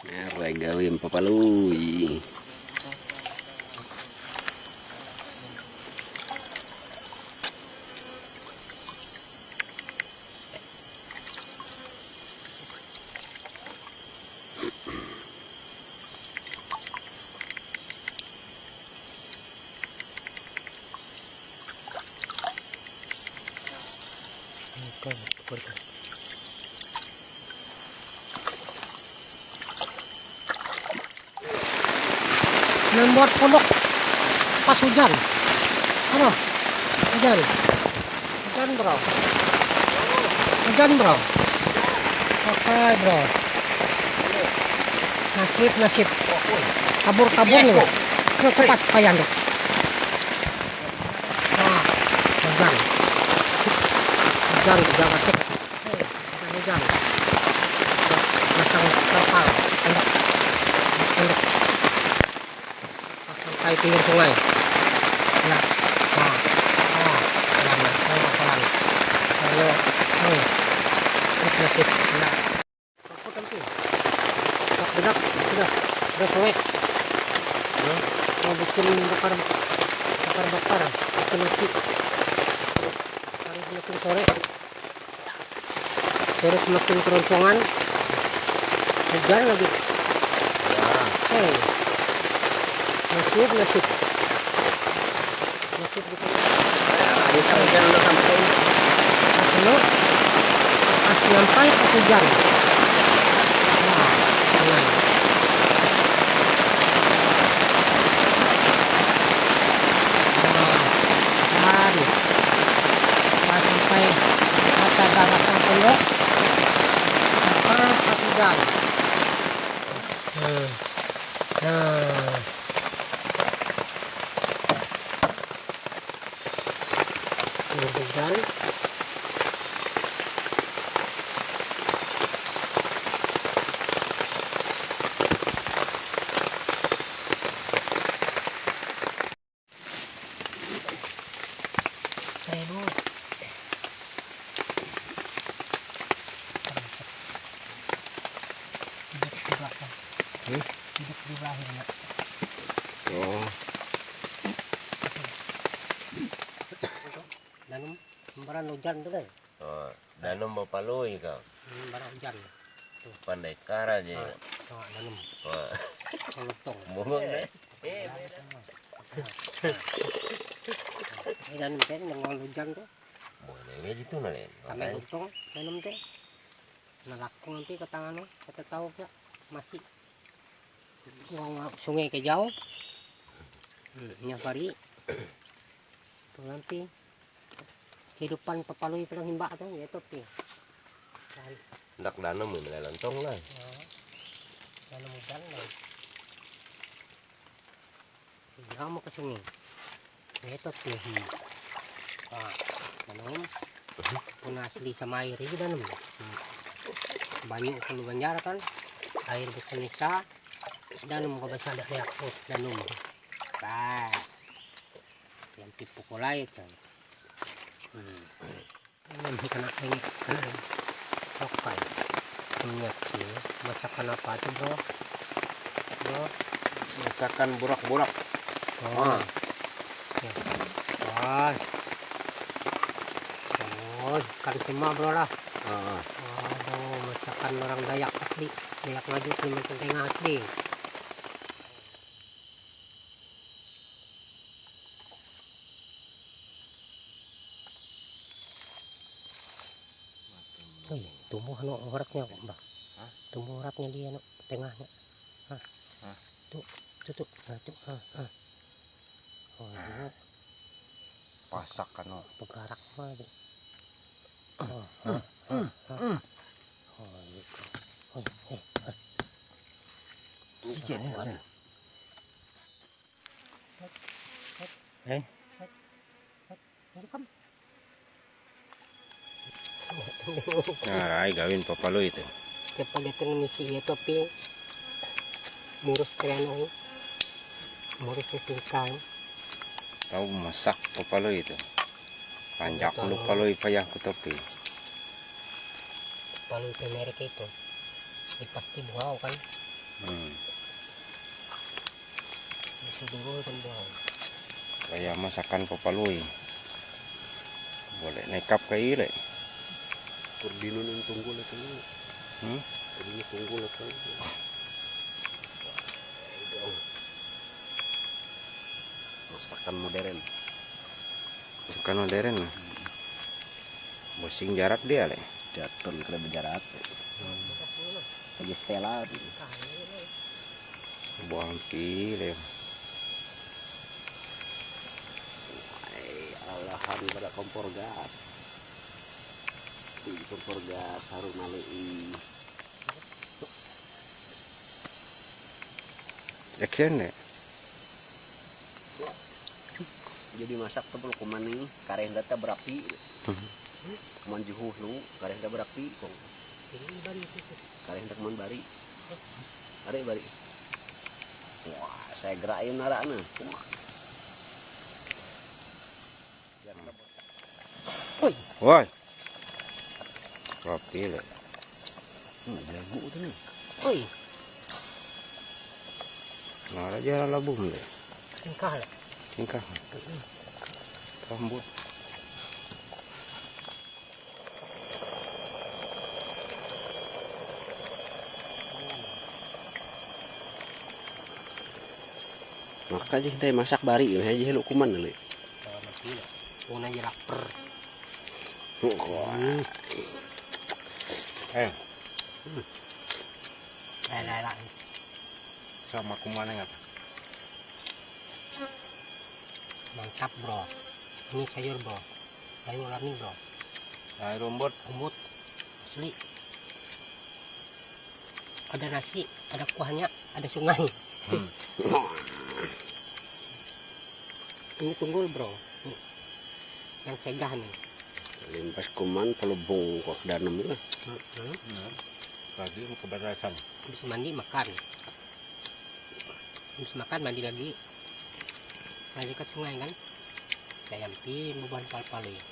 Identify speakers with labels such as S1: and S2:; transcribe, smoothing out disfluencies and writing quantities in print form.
S1: Aray gawin papaluy.
S2: Membuat pondok pas hujan. Ano? Hujan. Hujan bro. Hujan bro. Oke bro. Nasib. Kabur nih. Yuk cepat kalian deh. Nah, hujan. Hujan jangan cek. Hujan. Masang terpal. Pendek. Sampai pinggir sungai. Ya. Pelan. Ayo. Nasib. Ya. Aku tentu. Sudah sore. Mau bikin bakar. Bikin nasi. Hari bikin sore. Sore semakin keroncongan. Hujan lagi. Hey. Nasib gitu.
S1: Kita hujan udah sampai.
S2: Pas nyampai pas hujan. Nah, pas sampai mata daratan pondok. Pas hujan. Hujan. Hidup di belakang.
S1: Oh.
S2: Danum, sembaran hujan tuh deh.
S1: Oh, danum papaluy kau.
S2: Sembaran hujan.
S1: Pandai kara aja.
S2: Danum.
S1: Wah,
S2: Lutong.
S1: bungong deh.
S2: Ini danum teh nongol hujan tuh.
S1: Boleh gitu nalen.
S2: Kami lutong danum teh. Nalakung nanti ke tangan lo, kita tahu ya masih. Sungai ke jauh. Nyafari. Tuh nanti kehidupan papaluy perang himbak tuh ya topi.
S1: Ndak danum ini lontong lah.
S2: Danum hujan lah. Jauh mau ke sungai. Ya topi. Danum. Pun asli sama air itu danum. Banyak kalau banjar kan. Air bersenisa. Danum kau bisa lihat akut danum. Yang tipu kolai kan. Ini kena ini okai. Ingat sih masakan apa tuh bro?
S1: Masakan burak-burak.
S2: Oh. Ya. Ikan semua bro lah. Aduh, masakan orang Dayak asli. Dayak Ngaju Kalimantan Tengah asli. Tumbuh uratnya kok mbak. Tumbuh uratnya dia tengahnya. Tuh. Oh,
S1: Pasak kan.
S2: pegarak mah.
S1: Nah, gawin papaluy itu.
S2: Kapag itong misi ito pi murus kreno murus singkang.
S1: Tahu masak papaluy itu. Panjak lu paluy payah ku topi.
S2: Paluy ke merek itu. Di pasti buaw kan. Sudurul kan buang.
S1: Kaya masakan papaloy. Boleh nekap kayo le.
S3: Kurdino ng tunggol at ano. Kurdino tunggol at ano. Masakan modern.
S1: Masakan modern. Bosing jarak dia le.
S3: Jatuh kena berjarak. Lagi Stella.
S1: Buang pilih.
S3: Alahan pada kompor gas. Kompor gas harus nalui.
S1: Action deh.
S3: Jadi masak tuh perlu kuman nih, kareng data berapi. Kuman juhuh lu, kareng data berapi kong. Kareng data kuman bari. Bari. Wah, saya gerakin narana.
S1: Woi. Rapi le.
S3: Jago tuh nih.
S2: Oi,
S1: Nara jalan labung le.
S2: tingkah lah.
S1: Tingkah. Rambut.
S3: Maka aja deh masak bari, aja lu kuman dulu.
S2: Masih lah. Una aja lapar. Lai.
S1: Sama kuman yang apa?
S2: Mantap bro. Ini sayur bro. Sayur ular nih bro.
S1: Nah, rumput.
S2: Rumput asli. Ada nasi, ada kuahnya, ada sungai. Ini tunggul bro. Nih. Yang segah nih.
S3: Limpas kuman pelubung kok danem lah.
S1: Lagi keberatan.
S2: Habis mandi makan. Habis makan mandi lagi. Lagi ke sungai kan. Saya yampin beban pal-pal ya.